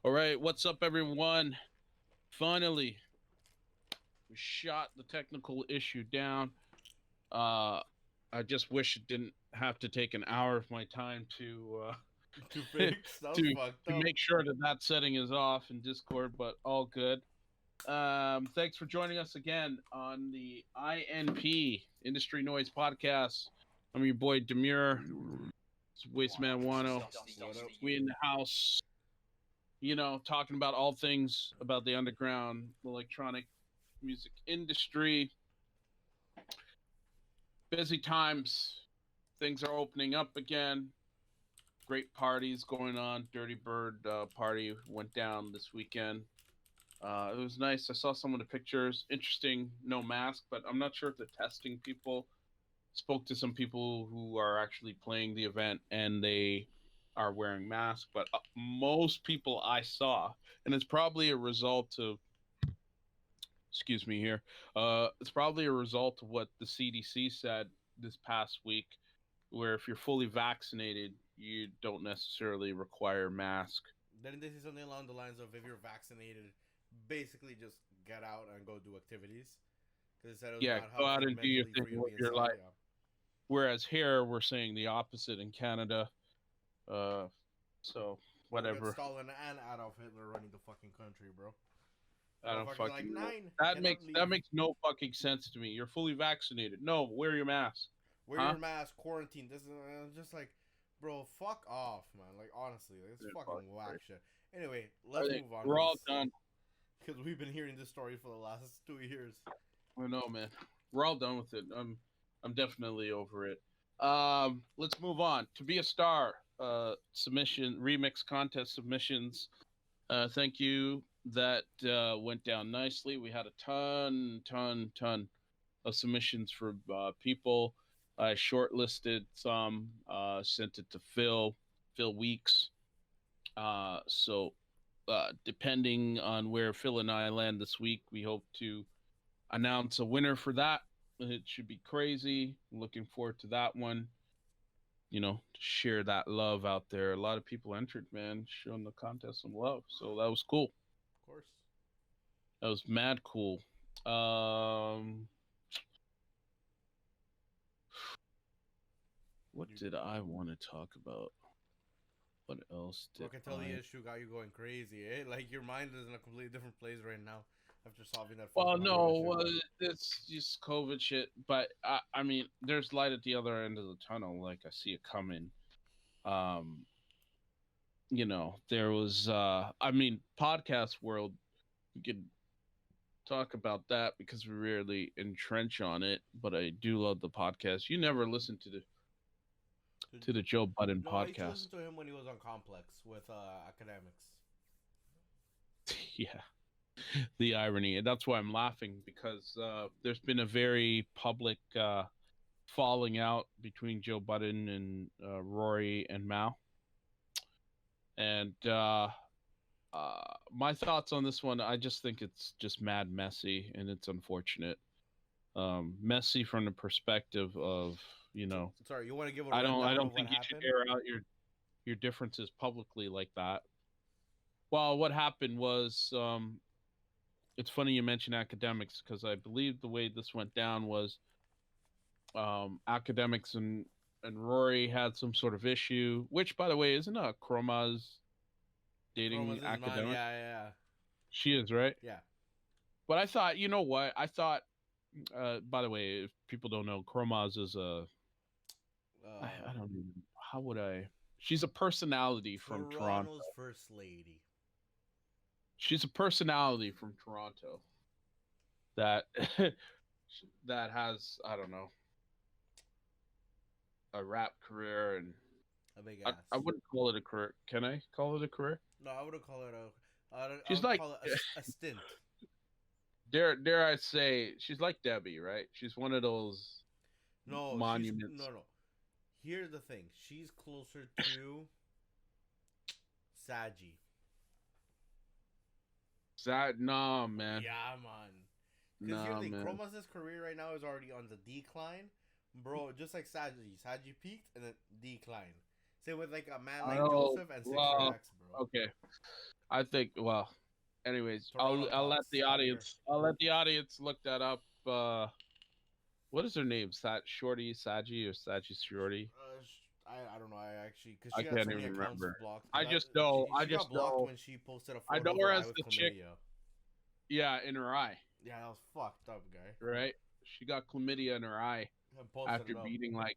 All right, what's up, everyone? Finally, we shot the technical issue down. I just wish it didn't have to take an hour of my time to To fix? That was to fucked to up. make sure that setting is off in Discord, but all good. Thanks for joining us again on the INP Industry Noise Podcast. I'm your boy Demuir. It's Wasteman Wano. What up? We in the house. Talking about all things about the underground electronic music industry. Busy times. Things are opening up again. Great parties going on. Dirty Bird party went down this weekend. It was nice. I saw some of the pictures. Interesting, no mask, but I'm not sure if they're testing people. Spoke to some people who are actually playing the event, and they are wearing masks, but most people I saw, and it's probably a result of, excuse me here, it's probably a result of what the CDC said this past week, where if you're fully vaccinated, you don't necessarily require a mask. Then this is something along the lines of if you're vaccinated, basically just get out and go do activities. Because it said it was Yeah, not go out healthy and do your mentally thing for you to with be your inside. life. Yeah. Whereas here, we're saying the opposite in Canada. So whatever. Stalin and Adolf Hitler running the fucking country, bro. I don't Motherfuckers fucking like know. 9. That Cannot makes leave. no fucking sense to me. You're fully vaccinated. No, wear your mask. Wear your mask, quarantine. This is just like, bro, fuck off, man. Like, honestly, like, it's Yeah, fucking fuck, whack right. shit. Anyway, let's move on. We're all done. Because we've been hearing this story for the last 2 years. I know, man. We're all done with it. I'm definitely over it. Let's move on. To Be a Star, submission, remix contest submissions. Thank you. That went down nicely. We had a ton of submissions for people. I shortlisted some, sent it to Phil Weeks. So depending on where Phil and I land this week, we hope to announce a winner for that. It should be crazy. I'm looking forward to that one. To share that love out there. A lot of people entered, man, showing the contest some love. So that was cool. Of course. That was mad cool. What did I want to talk about? What else did I can tell the issue got you going crazy, eh? Like, your mind is in a completely different place right now after solving that Well, fucking no, issue. it's just COVID shit. But I mean, there's light at the other end of the tunnel. Like I see it coming. There was. I mean, podcast world. We could talk about that because we rarely entrench on it. But I do love the podcast. You never listened to the Joe Budden No, I used to podcast. listen to him when he was on Complex with academics. Yeah. The irony, and that's why I'm laughing, because there's been a very public falling out between Joe Budden and Rory and Mao. And my thoughts on this one, I just think it's just mad messy, and it's unfortunate. Messy from the perspective of, Sorry, you want to give a I rundown don't of what think you should happened? air out your differences publicly like that. Well, what happened was, it's funny you mention academics, because I believe the way this went down was academics and Rory had some sort of issue, which, by the way, isn't Chroma's dating academic? Yeah. She is, right? Yeah. But I thought, you know what? I thought, by the way, if people don't know, Chroma's is I don't even, how would I? She's a personality from Toronto. Toronto's first lady. She's a personality from Toronto that that has, I don't know, a rap career, and A big ass. I wouldn't call it a career. Can I call it a career? No, I wouldn't call it a. She's I would like, call it a stint. dare I say, she's like Debbie, right? She's one of those monuments. No. Here's the thing. She's closer to Saji. Nah, man. Yeah, man. Because Nah, here's the thing. man. Chroma's career right now is already on the decline. Bro, just like Saji. Saji peaked and then declined. Same with like a man like Joseph and 6 X, bro. Okay. I think. Well, anyways, Toronto I'll let talks the out here. audience look that up. What is her name? Shorty Saji or Saji Shorty? I don't know. I actually because I she had can't so even many accounts remember. blocked. I Because just know. I she got just blocked know. when she posted a I photo know of her her eye as with the chick. chlamydia. Yeah, in her eye. Yeah, that was fucked up, guy. Right. She got chlamydia in her eye And posted after it up. beating like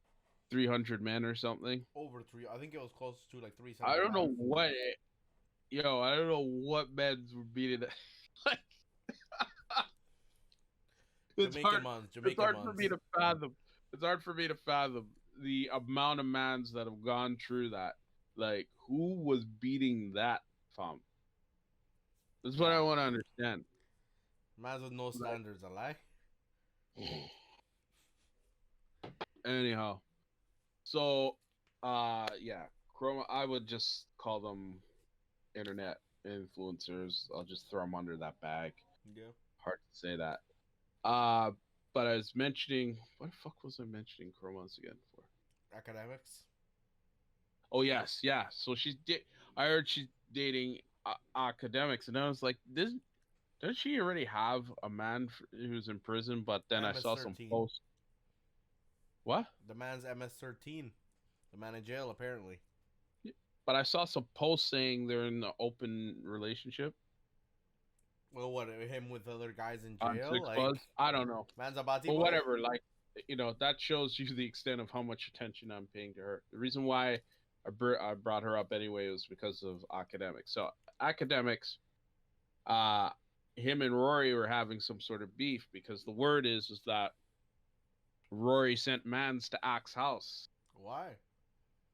300 men or something. Over three. I think it was close to like I don't 375. know what. Yo, I don't know what men's were beating. Like, it's Jamaican hard. mons. It's Jamaican hard for mons. me to fathom. It's hard for me to fathom the amount of mans that have gone through that. Like, who was beating that fam? That's what I Man. want to understand. Mans with no Like, standards, a lie. anyhow, so, yeah, Chroma. I would just call them internet influencers. I'll just throw them under that bag. Yeah. Hard to say that. Uh, but I was mentioning, what the fuck was I mentioning Chromas again for? Academics. Oh yes, yeah. So I heard she's dating academics, and I was like, this doesn't she already have a man who's in prison? But then I saw some MS-13. posts. What? The man's MS-13. The man in jail, apparently. But I saw some posts saying they're in an open relationship. Well, what, him with other guys in On jail? Six Like, Buzz. I don't know. man's a body But boy? whatever, like, that shows you the extent of how much attention I'm paying to her. The reason why I brought her up anyway was because of academics. So academics, him and Rory were having some sort of beef because the word is that Rory sent mans to Axe house Why?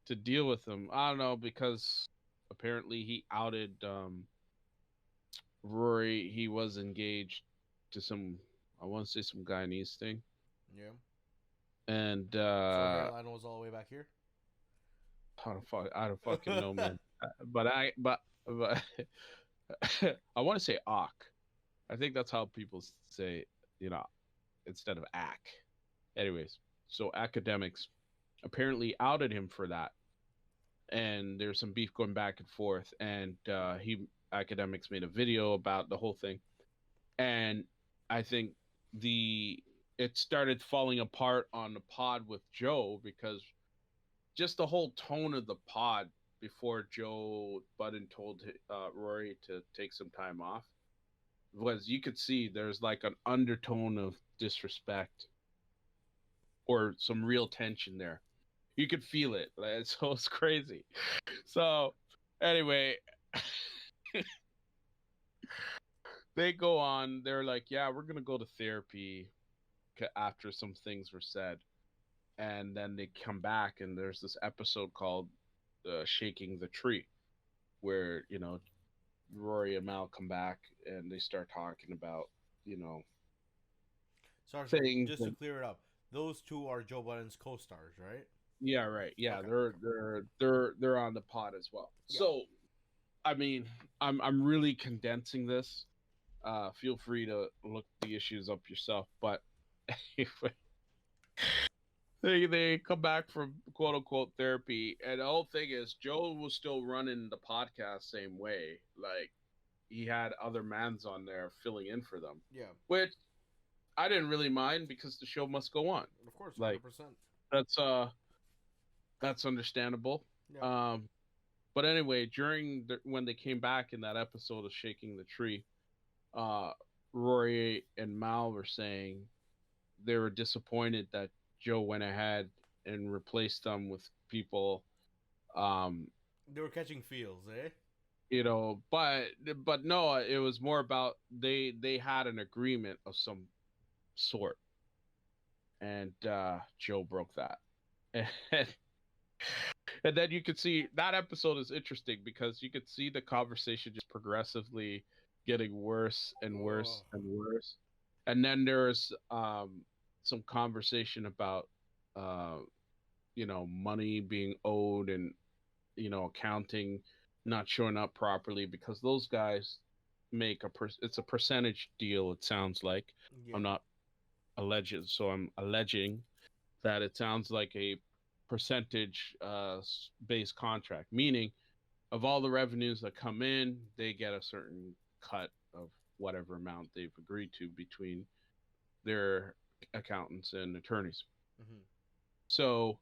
to deal with him. I don't know, because apparently he outed Rory. He was engaged to some, I want to say, some Guyanese thing. Yeah. And So hairline was all the way back here? I don't fucking know, man. But I want to say Ak. I think that's how people say, instead of Ak. Anyways, so academics apparently outed him for that, and there's some beef going back and forth. And academics made a video about the whole thing, and I think it started falling apart on the pod with Joe, because just the whole tone of the pod before Joe Budden told Rory to take some time off was, you could see there's like an undertone of disrespect or some real tension there. You could feel it. So it's crazy. So anyway, they go on. They're like, yeah, we're going to go to therapy after some things were said. And then they come back, and there's this episode called Shaking the Tree, where, Rory and Mal come back and they start talking about, Sorry, things. just to clear it up, those two are Joe Budden's co-stars, right? Yeah, right. Yeah, Okay. they're on the pod as well. Yeah. So, I mean, I'm really condensing this. Feel free to look the issues up yourself, but they come back from quote unquote therapy, and the whole thing is Joe was still running the podcast same way. Like, he had other mans on there filling in for them. Yeah. Which I didn't really mind, because the show must go on. Of course, 100%. Like, that's understandable. Yeah. But anyway, when they came back in that episode of Shaking the Tree, Rory and Mal were saying they were disappointed that Joe went ahead and replaced them with people. They were catching feels, eh? But no, it was more about they had an agreement of some sort, and Joe broke that. And then you could see that episode is interesting, because you could see the conversation just progressively getting worse and worse and worse. And then there's some conversation about money being owed, and accounting not showing up properly, because those guys make it's a percentage deal, it sounds like. Yeah. I'm not alleged, so I'm alleging that it sounds like a percentage based contract, meaning of all the revenues that come in, they get a certain cut of whatever amount they've agreed to between their accountants and attorneys. Mm-hmm. So,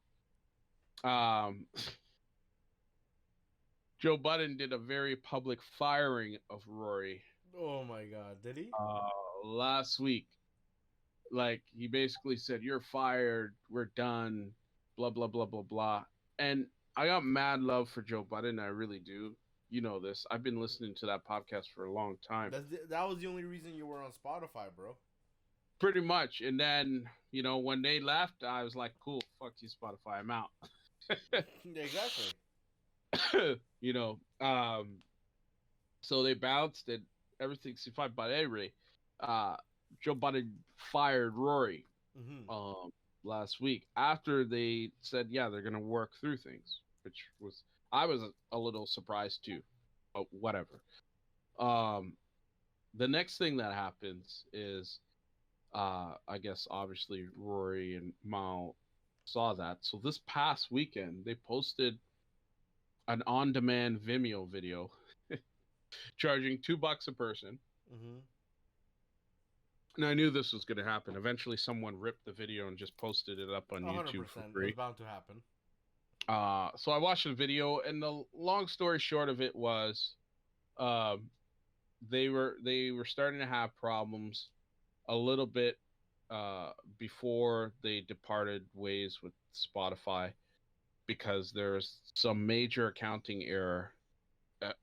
um, Joe Budden did a very public firing of Rory Oh my God, did he? last week. Like, he basically said, "You're fired. We're done." Blah blah blah blah blah. And I got mad love for Joe Budden. I really do. You know this. I've been listening to that podcast for a long time. That was the only reason you were on Spotify, bro. Pretty much. And then, when they left, I was like, cool, fuck you, Spotify, I'm out. Exactly. you know, um, so they bounced and everything's fine. But anyway, Joe Budden fired Rory Mm-hmm. last week after they said, yeah, they're going to work through things, which was, I was a little surprised too, but whatever. The next thing that happens is, I guess obviously Rory and Mal saw that. So this past weekend, they posted an on-demand Vimeo video charging $2 a person. Mm-hmm. And I knew this was going to happen. Eventually, someone ripped the video and just posted it up on 100%. YouTube for It was free. bound to happen. So I watched the video, and the long story short of it was, they were starting to have problems a little bit before they departed ways with Spotify, because there's some major accounting error uh,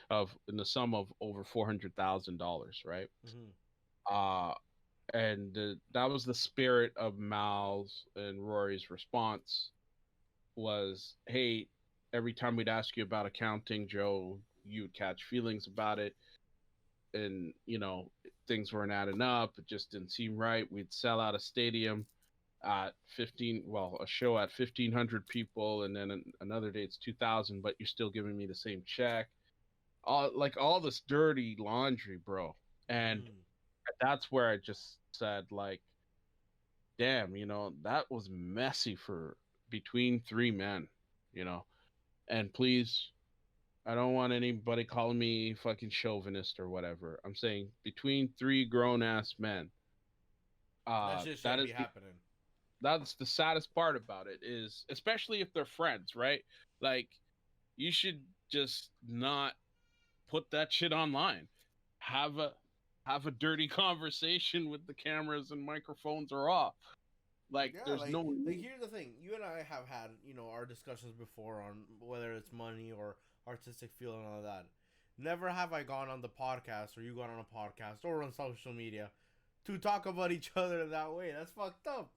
of in the sum of over $400,000, right? Mm-hmm. And that was the spirit of Mal's and Rory's response was, hey, every time we'd ask you about accounting, Joe, you'd catch feelings about it, and things weren't adding up. It just didn't seem right. We'd sell out a stadium at a show at 1,500 people, and then another day it's 2,000, but you're still giving me the same check. All this dirty laundry, bro. And that's where I just said, like, damn, that was messy for between three men, and please, I don't want anybody calling me fucking chauvinist or whatever. I'm saying between three grown ass men. That shit shouldn't be happening. That's the saddest part about it, is especially if they're friends, right? Like, you should just not put that shit online. Have a dirty conversation with the cameras and microphones are off. Like, Yeah, there's no. like here's the thing. You and I have had, our discussions before on whether it's money or artistic feel and all that. Never have I gone on the podcast, or you gone on a podcast or on social media to talk about each other that way. That's fucked up.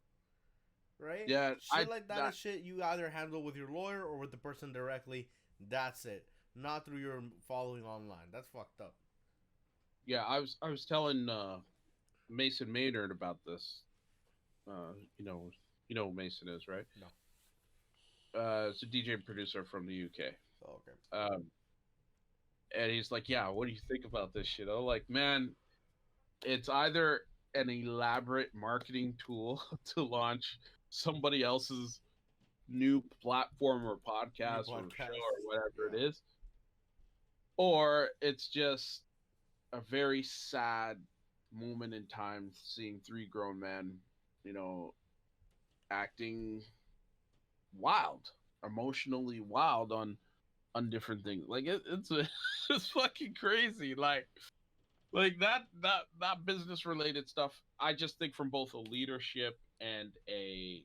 Right? Yeah, shit like that is shit you either handle with your lawyer or with the person directly. That's it. Not through your following online. That's fucked up. Yeah, I was telling Mason Maynard about this. You know who Mason is, right? No. It's a DJ producer from the UK. Oh, okay. And he's like, "Yeah, what do you think about this shit?" I'm like, "Man, it's either an elaborate marketing tool to launch somebody else's new platform or podcast or show or whatever it is, or it's just a very sad moment in time seeing three grown men, acting wild, emotionally wild on different things. Like, it's it's fucking crazy. Like that business related stuff. I just think from both a leadership and a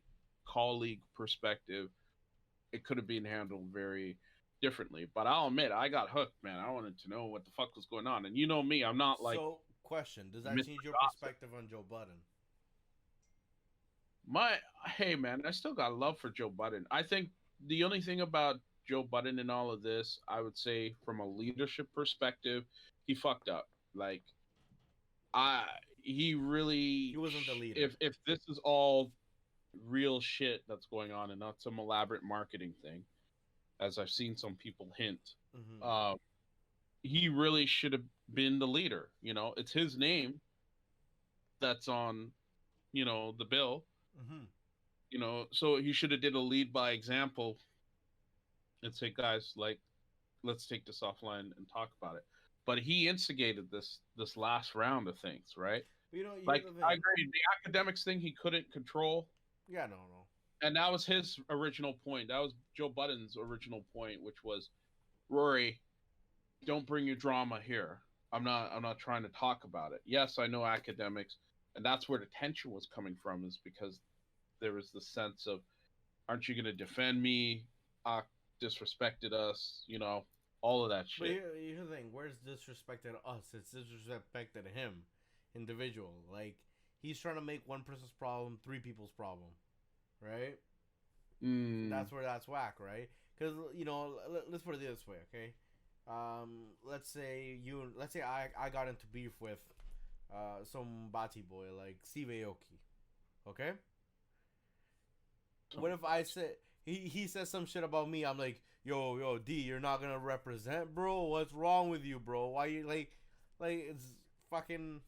colleague perspective, it could have been handled very differently. But I'll admit, I got hooked, man. I wanted to know what the fuck was going on. And you know me, I'm not like. So, question: does that Mr. change your Gossip. perspective on Joe Budden? Hey man, I still got love for Joe Budden. I think the only thing about Joe Budden in all of this, I would say from a leadership perspective, he fucked up. Like, I he really He wasn't the leader. If this is all real shit that's going on and not some elaborate marketing thing, as I've seen some people hint, Mm-hmm. he really should have been the leader. It's his name that's on, the bill. Mm-hmm. So he should have did a lead by example and say, guys, like, let's take this offline and talk about it. But he instigated this last round of things, right? But Like the I thing. agree, the academics thing he couldn't control, Yeah, no. and that was his original point. That was Joe Budden's original point, which was Rory, don't bring your drama here. I'm not trying to talk about it. Yes, I know academics, and that's where the tension was coming from, is because there was the sense of, aren't you going to defend me? Disrespected us, all of that But shit. here's the thing: where's disrespected us? It's disrespected him, individual. Like he's trying to make one person's problem three people's problem, right? Mm. That's whack, right? Because let's put it this way, okay? Let's say I got into beef with some Bati boy like Steve Aoki, okay? What if I say he says some shit about me? I'm like, yo, D, you're not gonna represent, bro. What's wrong with you, bro? Why you like it's fucking.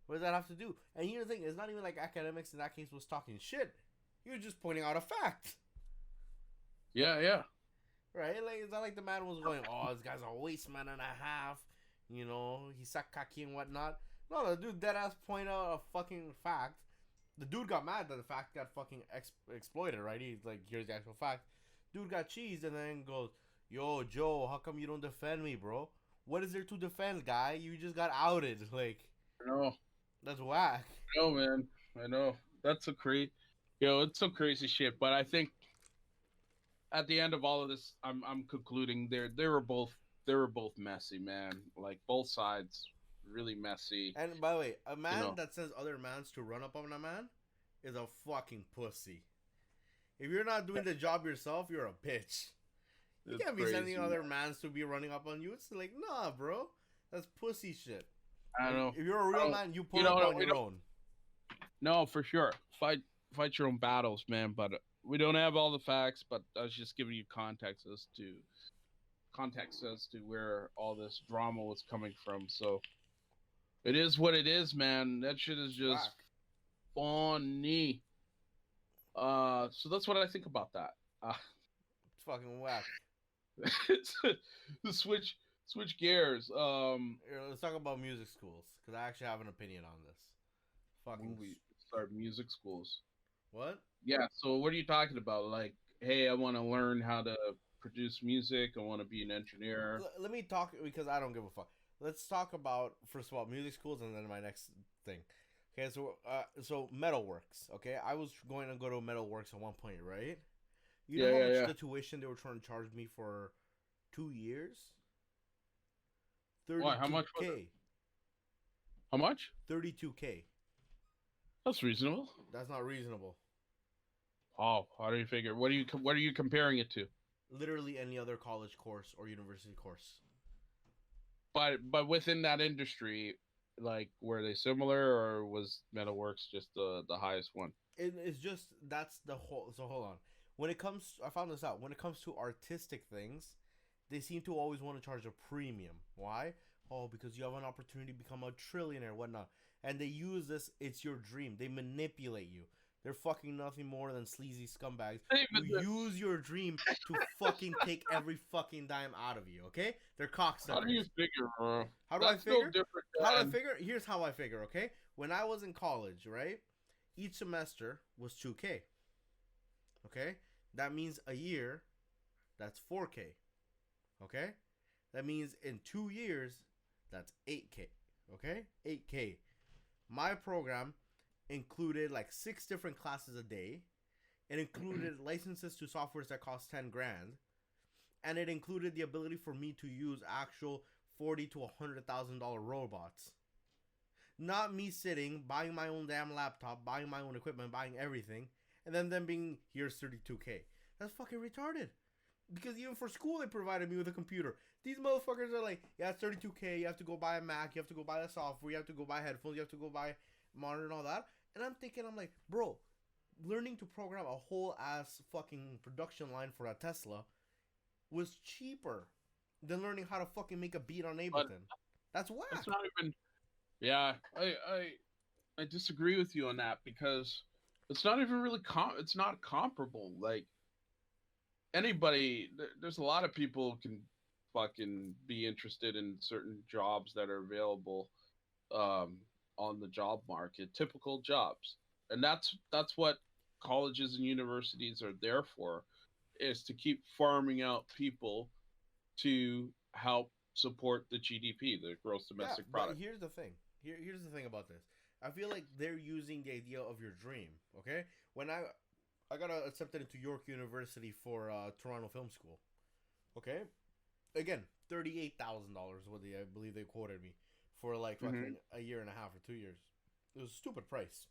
What does that have to do? And here's the thing: it's not even like academics in that case was talking shit. He was just pointing out a fact. Yeah. Right? Like it's not like the man was going, "Oh, this guy's a waste man and a half." He sucked cocky and whatnot. No, the dude dead ass point out a fucking fact. The dude got mad that the fact got fucking exploited, right? He's like, here's the actual fact. Dude got cheesed and then goes, yo, Joe, how come you don't defend me, bro? What is there to defend, guy? You just got outed. Like, I know. that's whack. I know, man. I know. That's it's some crazy shit. But I think at the end of all of this, I'm concluding they were both messy, man. Like both sides, really messy. And by the way, a man You know, that sends other mans to run up on a man is a fucking pussy. If you're not doing the job yourself, you're a bitch. You it's can't be crazy, sending other mans to be running up on you. It's like, nah, bro. That's pussy shit. I don't know. If you're a real man, you pull you know, up on we your don't- own. No, for sure. Fight your own battles, man. But we don't have all the facts. But I was just giving you context as to where all this drama was coming from. So it is what it is, man. That shit is just Whack. funny. So that's what I think about that. It's fucking whack. switch gears. Here, let's talk about music schools because I actually have an opinion on this. Fucking We start music schools. what? Yeah. So what are you talking about? Like, hey, I want to learn how to produce music. I want to be an engineer. Let me talk because I don't give a fuck. Let's talk about first of all music schools and then my next thing. Okay, so Metalworks. Okay, I was going to go to Metalworks at one point, right? You know how much the tuition they were trying to charge me for 2 years? Why? How much was it? 32K. How much? 32K. That's reasonable. That's not reasonable. Oh, how do you figure? What are you comparing it to? Literally any other college course or university course. But within that industry, like, were they similar, or was Metalworks just the highest one? It's just that's the whole. So hold on. When it comes, I found this out. When it comes to artistic things, they seem to always want to charge a premium. Why? Oh, because you have an opportunity to become a trillionaire, whatnot. And they use this. It's your dream. They manipulate you. They're fucking nothing more than sleazy scumbags who use your dream to fucking take every fucking dime out of you, okay? They're cocksuckers. How do you figure, bro? How do I figure? How do I figure? Here's how I figure, okay? When I was in college, right? Each semester was 2K. Okay? That means a year, that's 4K. Okay? That means in 2 years, that's 8K. Okay? 8K. My program included like 6 different classes a day. It included licenses to softwares that cost 10 grand. And it included the ability for me to use actual $40,000 to $100,000 robots. Not me sitting, buying my own damn laptop, buying my own equipment, buying everything, and then them being, here's 32K. That's fucking retarded. Because even for school, they provided me with a computer. These motherfuckers are like, yeah, it's 32K, you have to go buy a Mac, you have to go buy the software, you have to go buy headphones, you have to go buy monitor and all that. And I'm thinking, I'm like, bro, learning to program a whole ass fucking production line for a Tesla was cheaper than learning how to fucking make a beat on Ableton. That's whack. That's not even. Yeah, I disagree with you on that, because it's not even really it's not comparable. Like, anybody, there's a lot of people can fucking be interested in certain jobs that are available on the job market, typical jobs. And that's what colleges and universities are there for, is to keep farming out people to help support the GDP, the gross Yeah, domestic but product. here's the thing. Here's the thing about this. I feel like they're using the idea of your dream. Okay, when I got accepted into York University for Toronto Film School. Okay, again, $38,000 what I believe they quoted me for like fucking a year and a half or 2 years. It was a stupid price,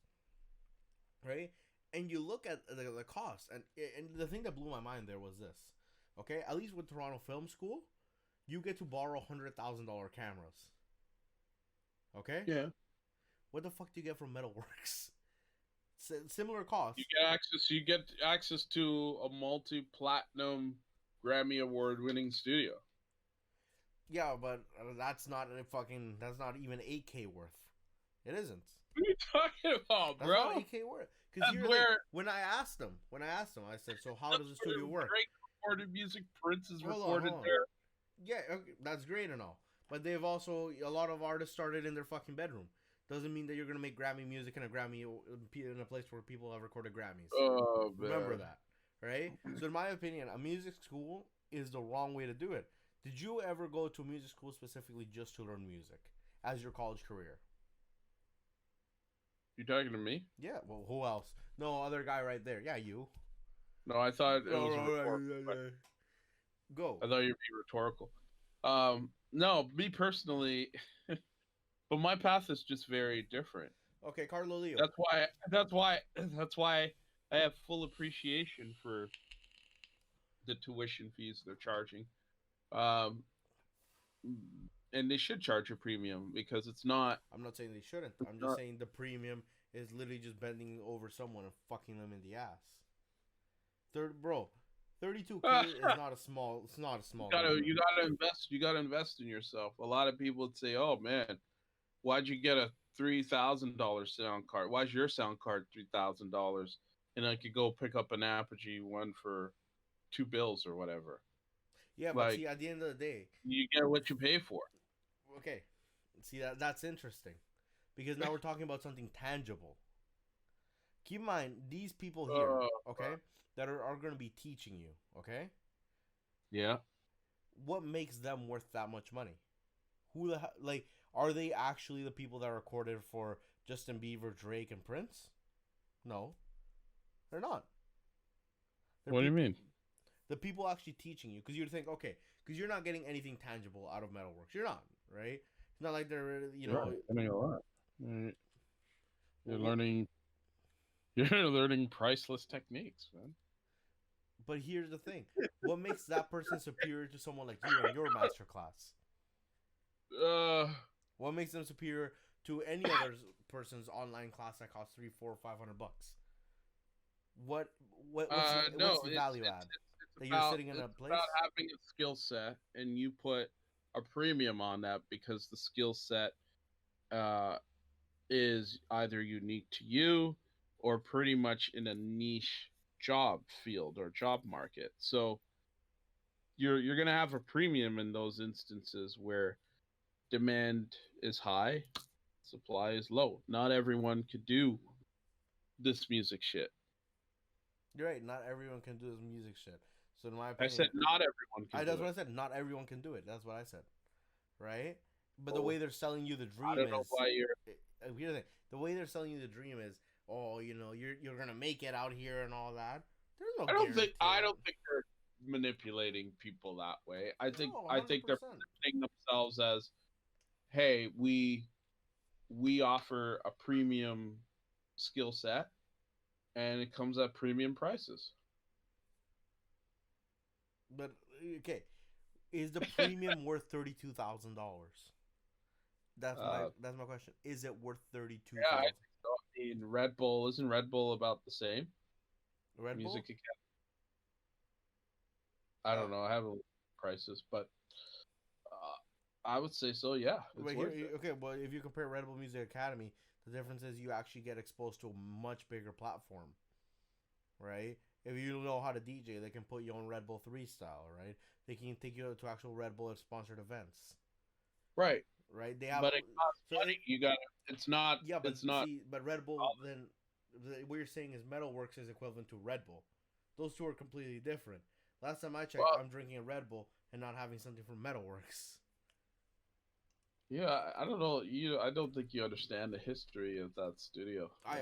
right? And you look at the cost, and the thing that blew my mind there was this. Okay, at least with Toronto Film School, you get to borrow $100,000 cameras. Okay, Yeah. what the fuck do you get from Metalworks? Similar cost. You get access to a multi-platinum Grammy award winning studio. Yeah, but that's not that's not even 8K worth. It isn't. What are you talking about, That's bro? not 8K worth. Because when I asked them, I said, so how does the studio work? Drake recorded music, Prince is Hold recorded on. there. Yeah, okay, that's great and all. But they've also, a lot of artists started in their fucking bedroom. Doesn't mean that you're gonna make Grammy music in a place where people have recorded Grammys. Oh, man. Remember that, right? So in my opinion, a music school is the wrong way to do it. Did you ever go to a music school specifically just to learn music as your college career? You talking to me? Yeah. Well, who else? No other guy right there. Yeah, you. No, I thought it was rhetorical. Go. I thought you'd be rhetorical. No, me personally, but my path is just very different. Okay, Carlo Leo. That's why I have full appreciation for the tuition fees they're charging. And they should charge a premium because it's not. I'm not saying they shouldn't. I'm just saying the premium is literally just bending over someone and fucking them in the ass. Bro, 32K is not a small. It's not a small. You gotta invest. You gotta invest in yourself. A lot of people would say, "Oh man, why'd you get a $3,000 sound card? Why's your sound card $3,000?" And I could go pick up an Apogee one for $2 or whatever. Yeah, but see, at the end of the day, you get what you pay for. Okay, see that's interesting, because now we're talking about something tangible. Keep in mind these people here, okay, that are going to be teaching you, okay. Yeah. What makes them worth that much money? Who the like are they actually the people that recorded for Justin Bieber, Drake, and Prince? No, they're not. What do you mean? The people actually teaching you, because you'd think, okay, because you're not getting anything tangible out of Metalworks. You're not, right? It's not like they're, you know. Right. I mean, a lot. You're learning. You're learning priceless techniques, man. But here's the thing: what makes that person superior to someone like you in your master class? What makes them superior to any other person's online class that costs $300, $400, $500? What's the value add? That you're sitting in a place? About having a skill set, and you put a premium on that because the skill set is either unique to you or pretty much in a niche job field or job market. So you're gonna have a premium in those instances where demand is high, supply is low. Not everyone could do this music shit. You're right. Not everyone can do this music shit. So in my opinion, I said not everyone can. That's what I said. Not everyone can do it. That's what I said. Right? But the way they're selling you the dream I don't know why you're. Here's the thing. The way they're selling you the dream is, oh, you know, you're gonna make it out here and all that. There's no. I don't think they're manipulating people that way. I think they're presenting themselves as, hey, we offer a premium skill set, and it comes at premium prices. But okay, is the premium worth $32,000? That's my question. Is it worth $32,000? Yeah, I think so. I mean, Red Bull isn't Red Bull about the same? Red Music Bull? Academy. I don't know. I haven't prices, but I would say so. Yeah. Okay, well, if you compare Red Bull Music Academy, the difference is you actually get exposed to a much bigger platform, right? If you know how to DJ, they can put you on Red Bull 3 style, right? They can take you to actual Red Bull sponsored events, Right. right? They have But it costs so money. You got. It's not. yeah, but It's not. see, but Red Bull then what you're saying is Metalworks is equivalent to Red Bull. Those two are completely different. Last time I checked, Well, I'm drinking a Red Bull and not having something from Metalworks. yeah, I don't know. I don't think you understand the history of that studio. I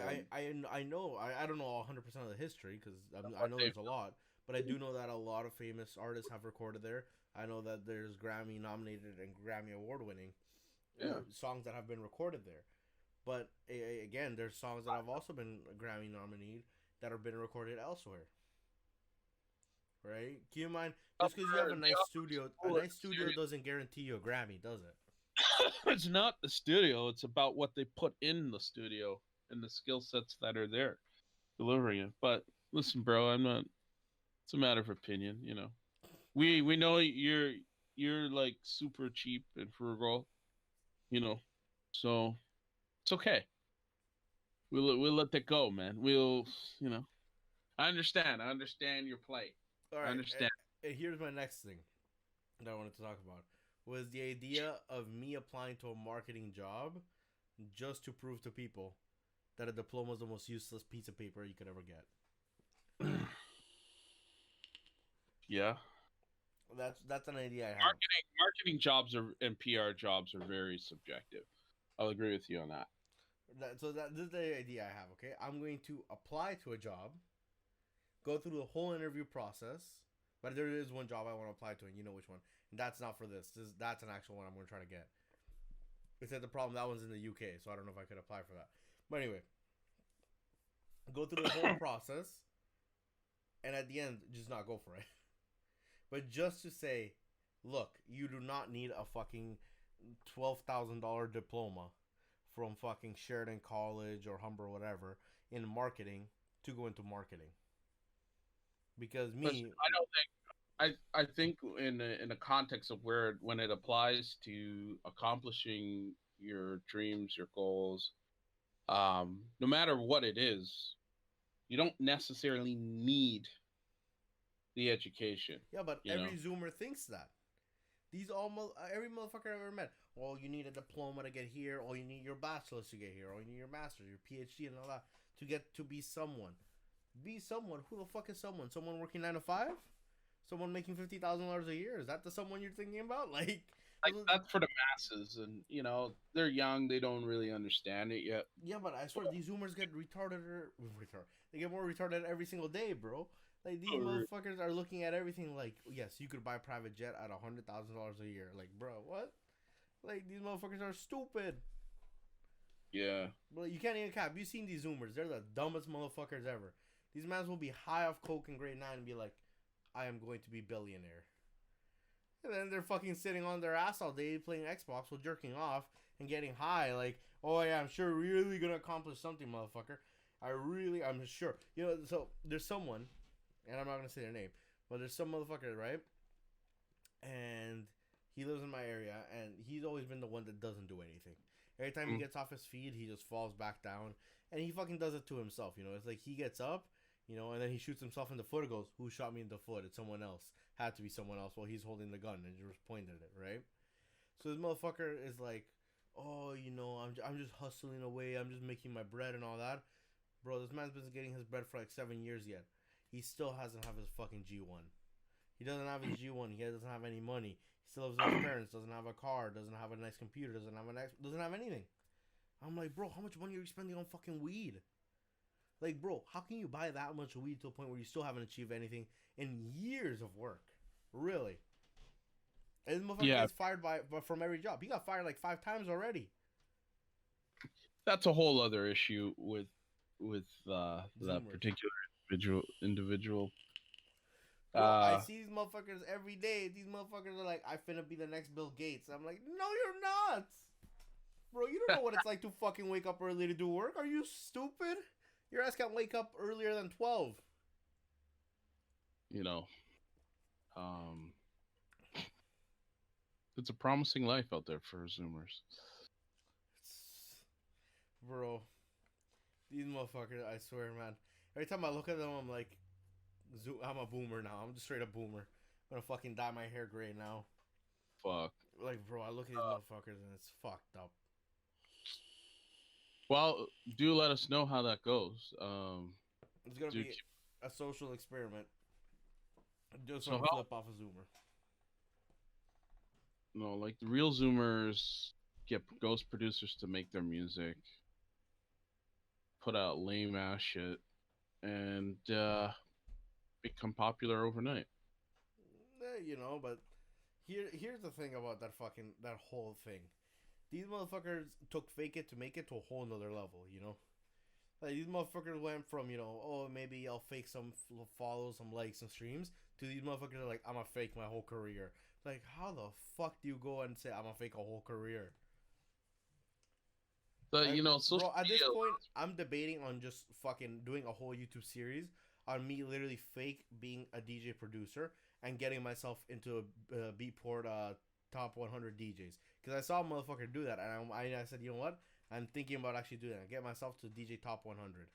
know I don't know 100% of the history because I What know they've there's a lot, but I do know that a lot of famous artists have recorded there. I know that there's Grammy nominated and Grammy award winning Yeah. songs that have been recorded there. But again, there's songs that have also been Grammy nominated that have been recorded elsewhere. Right? Keep in mind, just because you have a nice studio doesn't guarantee you a Grammy, does it? It's not the studio. It's about what they put in the studio and the skill sets that are there delivering it. But listen, bro, I'm not. It's a matter of opinion. We know you're like super cheap and frugal. So it's okay. We'll let that go, man. I understand. I understand your plight. All I right. understand. Here's my next thing that I wanted to talk about was the idea of me applying to a marketing job just to prove to people that a diploma is the most useless piece of paper you could ever get. Yeah. That's an idea I have. Marketing jobs and PR jobs are very subjective. I'll agree with you on that. This is the idea I have. Okay, I'm going to apply to a job, go through the whole interview process. But there is one job I want to apply to, and you know which one. And that's not for this. That's an actual one I'm going to try to get. Except the problem, that one's in the UK, so I don't know if I could apply for that. But anyway, go through the whole process, and at the end, just not go for it. But just to say, look, you do not need a fucking $12,000 diploma from fucking Sheridan College or Humber or whatever in marketing to go into marketing. Because me, listen, I think in a context of when it applies to accomplishing your dreams, your goals, no matter what it is, you don't necessarily need the education. yeah, but every Zoomer thinks that. Every motherfucker I've ever met. Well, you need a diploma to get here. Or you need your bachelor's to get here. Or you need your master's, your PhD, and all that to get to be someone. Be someone. Who the fuck is someone? Someone working 9 to 5? Someone making $50,000 a year? Is that the someone you're thinking about? Like that's for the masses, and they're young. They don't really understand it yet. Yeah, but I swear these Zoomers get retarded. They get more retarded every single day, bro. Like these motherfuckers are looking at everything like, yes, you could buy a private jet at $100,000 a year. Like, bro, what? Like these motherfuckers are stupid. Yeah. But you can't even cap. Have you seen these Zoomers? They're the dumbest motherfuckers ever. These mans will be high off coke in grade 9 and be like, I am going to be billionaire. And then they're fucking sitting on their ass all day playing Xbox while jerking off and getting high. Like, oh yeah, I'm sure really gonna accomplish something, motherfucker. I'm sure. So there's someone, and I'm not gonna say their name, but there's some motherfucker, right? And he lives in my area, and he's always been the one that doesn't do anything. Every time he gets off his feed, he just falls back down, and he fucking does it to himself. It's like he gets up, and then he shoots himself in the foot and goes, "Who shot me in the foot? It's someone else. Had to be someone else." While he's holding the gun and just pointed at it, right? So this motherfucker is like, "Oh, I'm just hustling away. I'm just making my bread and all that." Bro, this man's been getting his bread for like 7 years yet. He still hasn't have his fucking G1. He doesn't have his G1. He doesn't have any money. He still lives with his parents. Doesn't have a car. Doesn't have a nice computer. Doesn't have anything. I'm like, bro, how much money are you spending on fucking weed? Like, bro, how can you buy that much weed to a point where you still haven't achieved anything in years of work? Really? And this motherfucker gets fired from every job. He got fired like 5 times already. That's a whole other issue with that particular individual. Bro, I see these motherfuckers every day. These motherfuckers are like, I finna be the next Bill Gates. I'm like, no, you're not. Bro, you don't know what it's like to fucking wake up early to do work. Are you stupid? Your ass can't wake up earlier than 12. It's a promising life out there for Zoomers. Bro, these motherfuckers, I swear, man. Every time I look at them, I'm like, I'm a boomer now. I'm just straight up boomer. I'm gonna fucking dye my hair gray now. Fuck. Like, bro, I look at these motherfuckers and it's fucked up. Well, do let us know how that goes. It's gonna Do be a social experiment. Just so want to how? flip off a Zoomer. No, like the real Zoomers get ghost producers to make their music, put out lame ass shit, and become popular overnight. You know, but here's the thing about that whole thing. These motherfuckers took fake it to make it to a whole nother level. You know, like these motherfuckers went from oh maybe I'll fake some follows, some likes, and streams to these motherfuckers are like I'm gonna fake my whole career. Like how the fuck do you go and say I'm gonna fake a whole career? But Like, social bro, at this media. point, I'm debating on just fucking doing a whole YouTube series on me literally fake being a DJ producer and getting myself into a Beatport top 100 DJs. Because I saw a motherfucker do that, and I said, you know what? I'm thinking about actually doing that. Get myself to DJ top 100.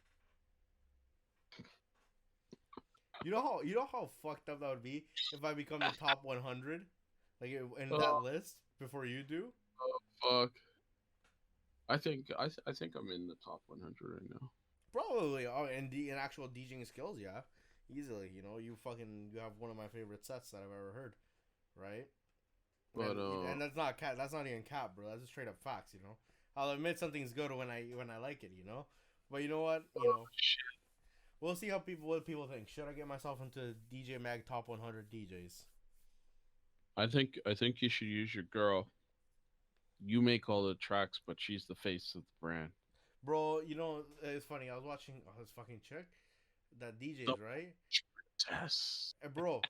You know how fucked up that would be if I become the top 100, like in that list before you do. Fuck. I think I'm in the top 100 right now. Probably. Oh, and in actual DJing skills, yeah, easily. You have one of my favorite sets that I've ever heard, right? But And that's not cap. That's not even cap, bro. That's just straight up facts. I'll admit something's good when I like it. But you know what? shit. We'll see what people think. Should I get myself into DJ Mag top 100 DJs? I think you should use your girl. You make all the tracks, but she's the face of the brand. Bro, it's funny. I was watching this fucking chick that DJs, right? Yes. And bro,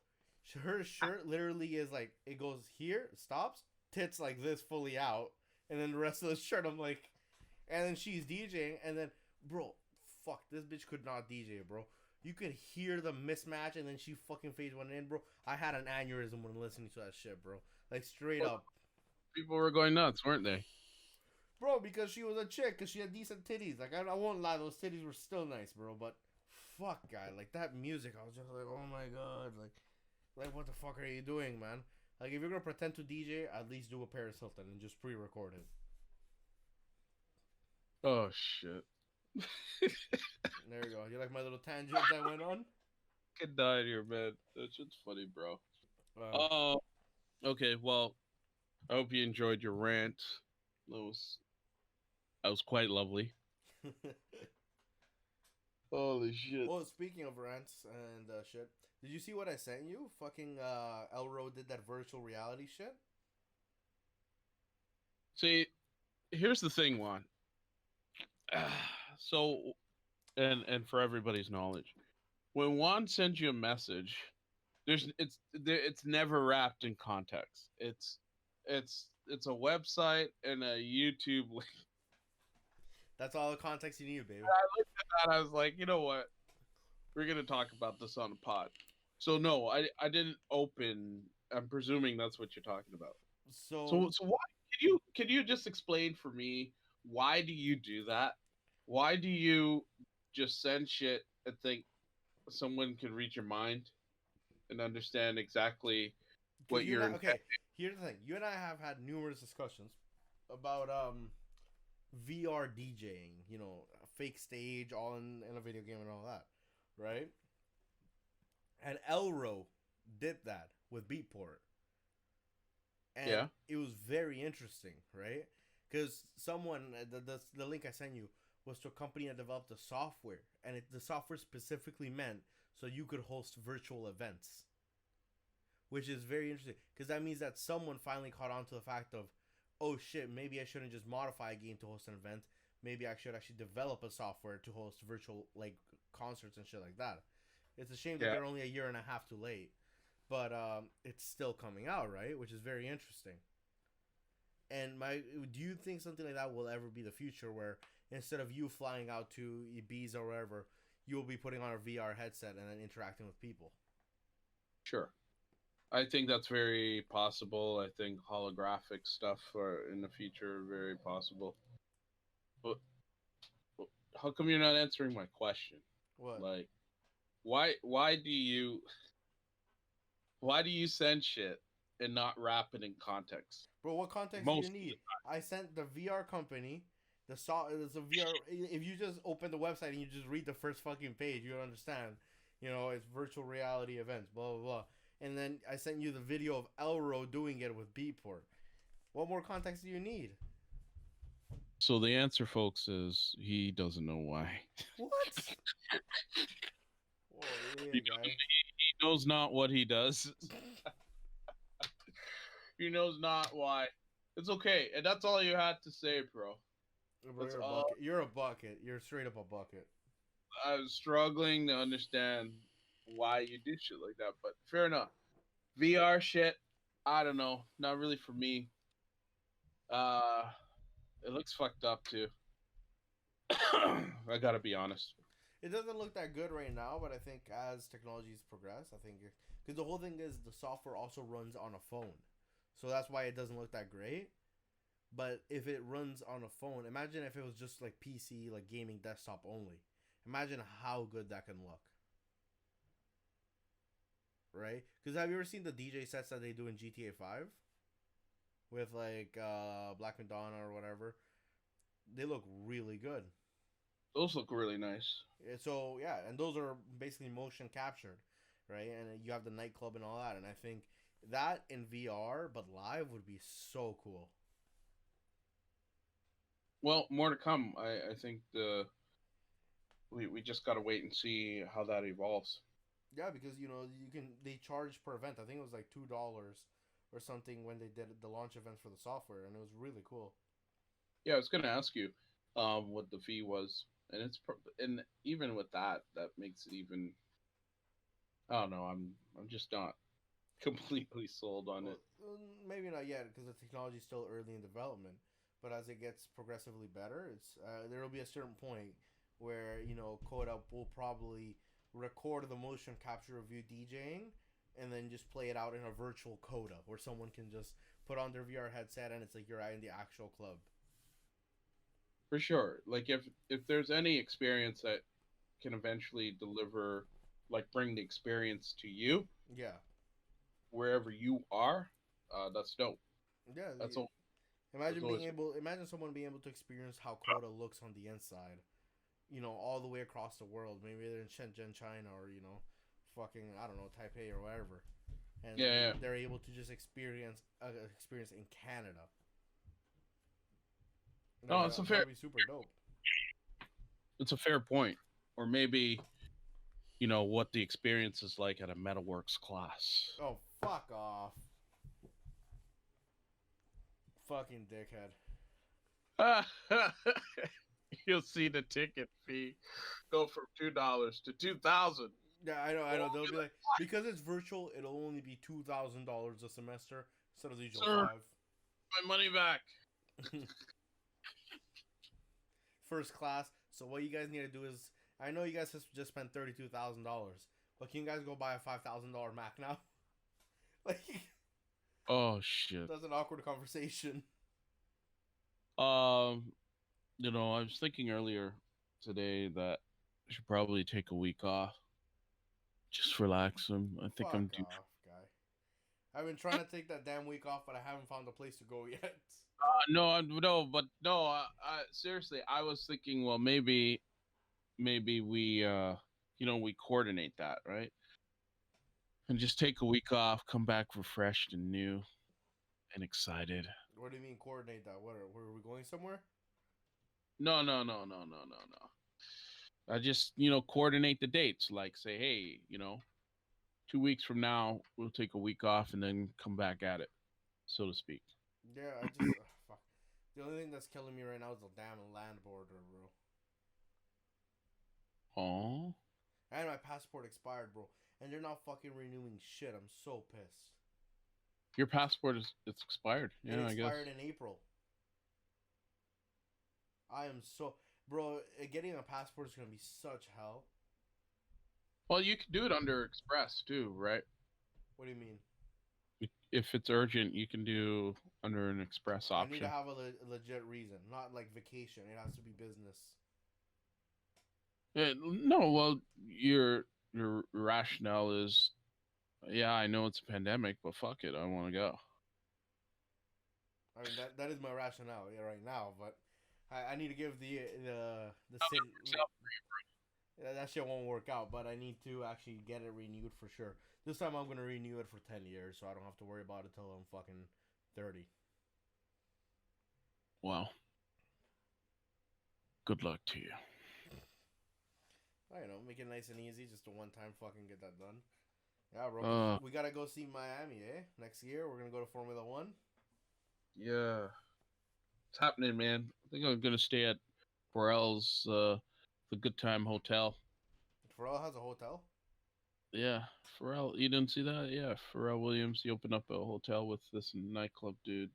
her shirt literally is like it goes here, stops, tits like this fully out, and then the rest of the shirt I'm like, and then she's DJing, and then bro, fuck, this bitch could not DJ, bro. You could hear the mismatch, and then she fucking phase one in, bro. I had an aneurysm when listening to that shit, bro. Like straight up, People were going nuts, weren't they? bro. Because she was a chick, because she had decent titties. Like I won't lie, those titties were still nice, bro. But fuck, guy, like that music, I was just like, oh my god, like what the fuck are you doing, man? Like if you're gonna pretend to DJ, at least do a Paris Hilton and just pre-record it. Oh shit. There you go. You like my little tangent that went on? Could die here, man. That shit's funny, bro. Uh, Oh, okay. Well, I hope you enjoyed your rant. That was quite lovely. Holy shit. well, speaking of rants and shit, did you see what I sent you? Fucking Elro did that virtual reality shit. See, here's the thing, Juan. So, and for everybody's knowledge, when Juan sends you a message, it's never wrapped in context. It's a website and a YouTube link. That's all the context you need, baby. I looked at that. I was like, you know what? We're gonna talk about this on a pod. So no, I didn't open. I'm presuming that's what you're talking about. So why can you just explain for me why do you do that? Why do you just send shit and think someone can read your mind and understand exactly what you're okay. Here's the thing. You and I have had numerous discussions about VR DJing. A fake stage, all in a video game and all that, right? And Elro did that with Beatport. And Yeah. it was very interesting, right? Because someone, the link I sent you was to a company that developed the software. And the software specifically meant so you could host virtual events. Which is very interesting. Because that means that someone finally caught on to the fact of, oh shit, maybe I shouldn't just modify a game to host an event. Maybe I should actually develop a software to host virtual, like, concerts and shit like that. It's a shame that they're only a year and a half too late. But it's still coming out, right? Which is very interesting. And do you think something like that will ever be the future, where instead of you flying out to Ibiza or wherever, you will be putting on a VR headset and then interacting with people? Sure. I think that's very possible. I think holographic stuff in the future are very possible. But how come you're not answering my question? What? Like, why do you send shit and not wrap it in context? Bro, what context do you need? I sent the VR company it's a VR. If you just open the website and you just read the first fucking page, you understand. You know, it's virtual reality events, blah blah blah. And then I sent you the video of Elro doing it with Beatport. What more context do you need? So the answer, folks, is he doesn't know why. What? Whoa, yeah, he, guy. he knows not what he does. He knows not why. It's okay, and that's all you had to say, bro. Bro, you're a bucket. You're straight up a bucket. I was struggling to understand why you do shit like that, but fair enough. VR shit, I don't know. Not really for me. It looks fucked up too. I gotta be honest. It doesn't look that good right now, but I think as technologies progress, I think because the whole thing is the software also runs on a phone, so that's why it doesn't look that great. But if it runs on a phone, imagine if it was just like PC, like gaming desktop only. Imagine how good that can look. Right? Because have you ever seen the DJ sets that they do in GTA 5? With like Black Madonna or whatever? They look really good. Those look really nice. So, yeah, and those are basically motion captured, right? And you have the nightclub and all that. And I think that in VR, but live, would be so cool. Well, more to come. I think we just gotta wait and see how that evolves. Yeah, because they charge per event. I think it was like $2 or something when they did the launch events for the software, and it was really cool. Yeah, I was gonna ask you, what the fee was, and and even with that makes it even. I don't know. I'm just not completely sold on it. Maybe not yet because the technology is still early in development. But as it gets progressively better, there will be a certain point where Coda will probably record the motion capture of you DJing, and then just play it out in a virtual Coda where someone can just put on their VR headset and it's like you're in the actual club. For sure. Like if there's any experience that can eventually deliver, like bring the experience to you, yeah, wherever you are, that's dope. Yeah, that's all. Imagine someone being able to experience how Coda looks on the inside, all the way across the world. Maybe they're in Shenzhen, China, or fucking I don't know, Taipei or whatever, and they're able to just experience in Canada. No, it's that'd be super dope. It's a fair point, or maybe, what the experience is like at a Metalworks class. Oh, fuck off. Fucking dickhead. You'll see the ticket fee go from $2 to $2,000. Yeah, I know. They'll be like, because it's virtual, it'll only be $2,000 a semester instead of the usual $5,000. My money back. First class. So what you guys need to do is, I know you guys just spent $32,000, but can you guys go buy a $5,000 Mac now? Like. Oh shit. That's an awkward conversation. I was thinking earlier today that I should probably take a week off. Just relax. I think I'm due. I've been trying to take that damn week off, but I haven't found a place to go yet. No. Seriously, I was thinking, well, maybe we, we coordinate that, right? And just take a week off, come back refreshed and new and excited. What do you mean coordinate that? Were we going somewhere? No. I just, coordinate the dates. Like say, hey, 2 weeks from now, we'll take a week off and then come back at it, so to speak. Yeah, I just... fuck. The only thing that's killing me right now is the damn land border, bro. Oh. And my passport expired, bro. And they're not fucking renewing shit. I'm so pissed. Your passport it's expired. Yeah, I guess. It expired in April. I am so... Bro, getting a passport is going to be such hell. Well, you can do it under Express, too, right? What do you mean? If it's urgent, you can do under an Express option. I need to have a legit reason. Not like vacation. It has to be business. No, well, your rationale is, yeah, I know it's a pandemic, but fuck it, I want to go. I mean that is my rationale right now, but I need to give the city. That shit won't work out, but I need to actually get it renewed for sure. This time I'm gonna renew it for 10 years, so I don't have to worry about it till I'm fucking 30. Wow. Good luck to you. I don't know, make it nice and easy, just a one time fucking get that done. Yeah, bro. We gotta go see Miami, eh? Next year we're gonna go to Formula One. Yeah, it's happening, man. I think I'm gonna stay at Pharrell's the Good Time Hotel. Pharrell has a hotel. Yeah, Pharrell. You didn't see that? Yeah, Pharrell Williams. He opened up a hotel with this nightclub dude,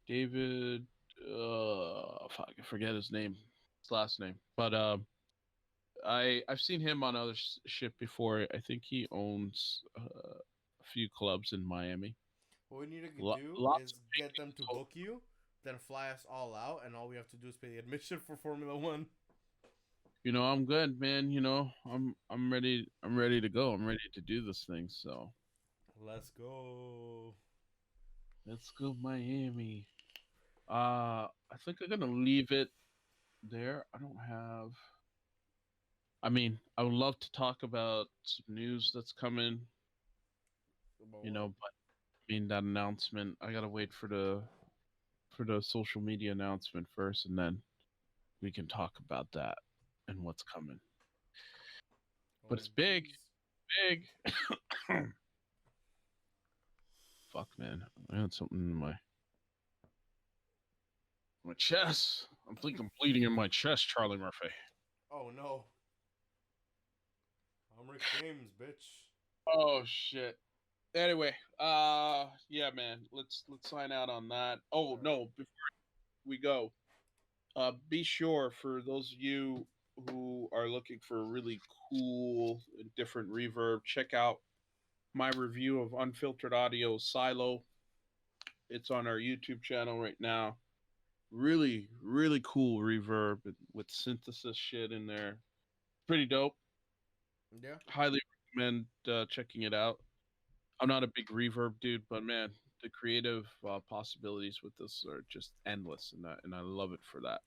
David. Fuck, I forget his name, his last name. But I've seen him on other shit before. I think he owns a few clubs in Miami. What we need to do Lots is get them to book you, then fly us all out, and all we have to do is pay the admission for Formula One. You know, I'm good, man. You know, I'm ready. I'm ready to go. I'm ready to do this thing. So let's go. Let's go, Miami. I think I'm gonna leave it there. I don't have. I mean, I would love to talk about some news that's coming. You know, but I mean that announcement. I gotta wait for the social media announcement first, and then we can talk about that and what's coming. But it's big, big. Fuck, man! I had something in my chest. I think I'm bleeding in my chest, Charlie Murphy. Oh no! I'm Rick James, bitch. Oh shit. Anyway, yeah, man. Let's sign out on that. Oh no! Before we go, be sure for those of you who are looking for a really cool and different reverb, check out my review of Unfiltered Audio Silo. It's on our YouTube channel right now. Really, really cool reverb with synthesis shit in there. Pretty dope. Yeah. Highly recommend checking it out. I'm not a big reverb dude, but man, the creative possibilities with this are just endless, and I love it for that.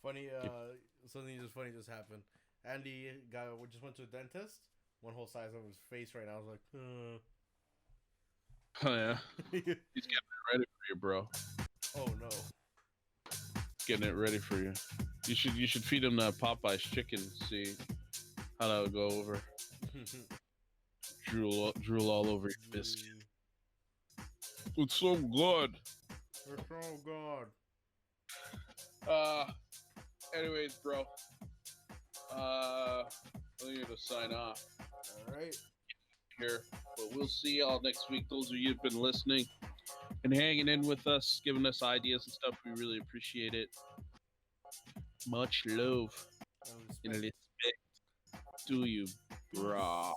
Funny, something just funny just happened. Andy just went to a dentist. One whole size of his face right now. I was like, Oh yeah, he's getting it ready for you, bro. Oh no, getting it ready for you. You should feed him that Popeye's chicken. See how that would go over. drool all over your biscuit. It's so good. It's so good. Anyways, bro. I need to sign off. All right. Here, but we'll see y'all next week. Those of you who've been listening and hanging in with us, giving us ideas and stuff, we really appreciate it. Much love and respect to you, brah.